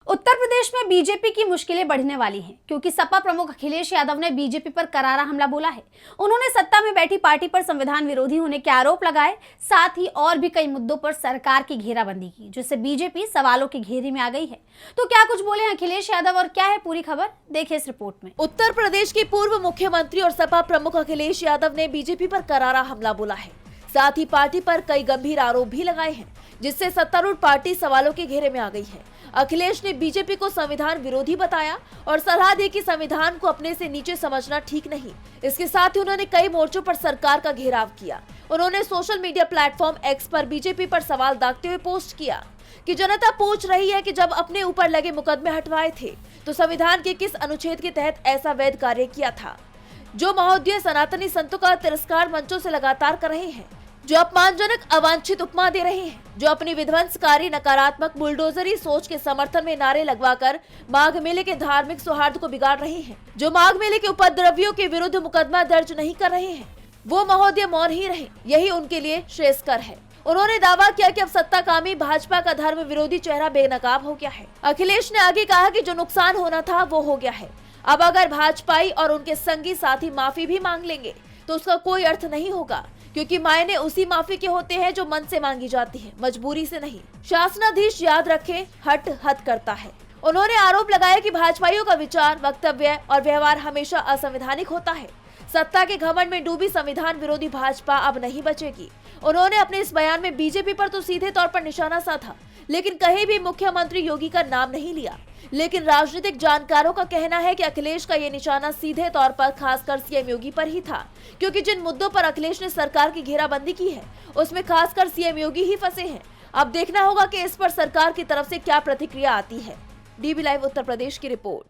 उत्तर प्रदेश में बीजेपी की मुश्किलें बढ़ने वाली हैं क्योंकि सपा प्रमुख अखिलेश यादव ने बीजेपी पर करारा हमला बोला है। उन्होंने सत्ता में बैठी पार्टी पर संविधान विरोधी होने के आरोप लगाए, साथ ही और भी कई मुद्दों पर सरकार की घेराबंदी की, जिससे बीजेपी सवालों की घेरे में आ गई है। तो क्या कुछ बोले हैं अखिलेश यादव और क्या है पूरी खबर, देखिए इस रिपोर्ट में। उत्तर प्रदेश के पूर्व मुख्यमंत्री और सपा प्रमुख अखिलेश यादव ने बीजेपी पर करारा हमला बोला है, साथ ही पार्टी पर कई गंभीर आरोप भी लगाए हैं, जिससे सत्तारूढ़ पार्टी सवालों के घेरे में आ गई है। अखिलेश ने बीजेपी को संविधान विरोधी बताया और सलाह दी कि संविधान को अपने से नीचे समझना ठीक नहीं। इसके साथ ही उन्होंने कई मोर्चों पर सरकार का घेराव किया। उन्होंने सोशल मीडिया प्लेटफॉर्म एक्स पर बीजेपी पर सवाल दागते हुए पोस्ट किया कि जनता पूछ रही है कि जब अपने ऊपर लगे मुकदमे हटवाए थे तो संविधान के किस अनुच्छेद के तहत ऐसा वैध कार्य किया था, जो महोदय सनातनी संतों का तिरस्कार मंचों से लगातार कर रहे हैं, जो अपमानजनक अवांछित उपमा दे रहे हैं, जो अपनी विध्वंसकारी नकारात्मक बुलडोजरी सोच के समर्थन में नारे लगवाकर माघ मेले के धार्मिक सौहार्द को बिगाड़ रहे हैं, जो माघ मेले के उपद्रवियों के विरुद्ध मुकदमा दर्ज नहीं कर रहे हैं, वो महोदय मौन ही रहे, यही उनके लिए श्रेयस्कर है। उन्होंने दावा किया कि अब सत्ताकामी भाजपा का धर्म विरोधी चेहरा बेनकाब हो गया है। अखिलेश ने आगे कहा कि जो नुकसान होना था वो हो गया है। अब अगर भाजपाई और उनके संगी साथी माफी भी मांग लेंगे तो उसका कोई अर्थ नहीं होगा, क्योंकि मायने उसी माफी के होते हैं जो मन से मांगी जाती है, मजबूरी से नहीं। शासनाधीश याद रखे, हट हद करता है। उन्होंने आरोप लगाया कि भाजपाइयों का विचार, वक्तव्य और व्यवहार हमेशा असंवैधानिक होता है। सत्ता के घमंड में डूबी संविधान विरोधी भाजपा अब नहीं बचेगी। उन्होंने अपने इस बयान में बीजेपी पर तो सीधे तौर पर निशाना साधा, लेकिन कहीं भी मुख्यमंत्री योगी का नाम नहीं लिया। लेकिन राजनीतिक जानकारों का कहना है कि अखिलेश का ये निशाना सीधे तौर पर खासकर सीएम योगी पर ही था, क्योंकि जिन मुद्दों पर अखिलेश ने सरकार की घेराबंदी की है उसमें खासकर सीएम योगी ही फंसे हैं। अब देखना होगा कि इस पर सरकार की तरफ से क्या प्रतिक्रिया आती है। डीबी लाइव उत्तर प्रदेश की रिपोर्ट।